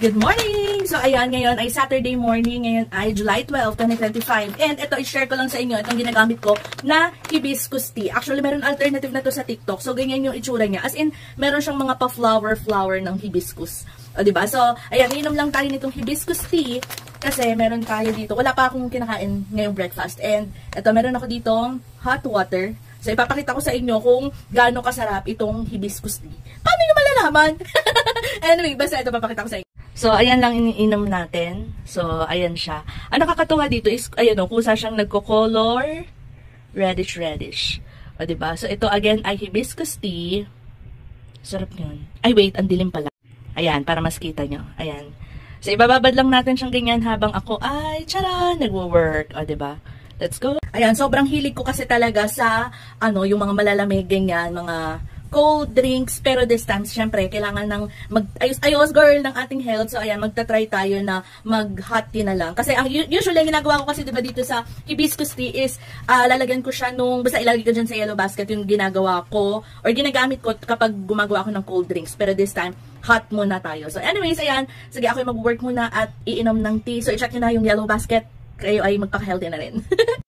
Good morning! So, ayan, ngayon ay Saturday morning. Ngayon ay July 12, 2025. And ito, i-share ko lang sa inyo itong ginagamit ko na hibiscus tea. Actually, meron alternative na to sa TikTok. So, ganyan yung itsura niya. As in, meron siyang mga pa-flower ng hibiscus. O, diba? So, ayan, inom lang tayo nitong hibiscus tea. Kasi meron tayo dito. Wala pa akong kinakain ngayong breakfast. And ito, meron ako ditong hot water. So, ipapakita ko sa inyo kung gaano kasarap itong hibiscus tea. Paano nyo malalaman? Anyway, basta ito papakita ko sa inyo. So, ayan lang iniinom natin. So, ayan siya. Ang nakakatuwa dito is, ayan o, kusa siyang nagko-color. Reddish. O, diba? So, ito again ay hibiscus tea. Sarap yun. Ay, wait, ang dilim pala. Ayan, para mas kita nyo. Ayan. So, ibababad lang natin siyang ganyan habang ako ay, tara, nagwo-work. O, diba? Let's go. Ayan, sobrang hilig ko kasi talaga sa, yung mga malalamig, ganyan, mga cold drinks, pero this time, syempre, kailangan ng ayos girl ng ating health. So, ayan, magta-try tayo na mag-hot tea na lang. Kasi, usually, ang ginagawa ko kasi, diba, dito sa hibiscus tea is, lalagyan ko siya basta ilagay ko dyan sa yellow basket, yung ginagawa ko, or ginagamit ko kapag gumagawa ako ng cold drinks. Pero this time, hot muna tayo. So, anyways, ayan, sige, ako yung mag-work muna at iinom ng tea. So, i-check nyo na yung yellow basket. Kayo ay magpaka-healthy na rin.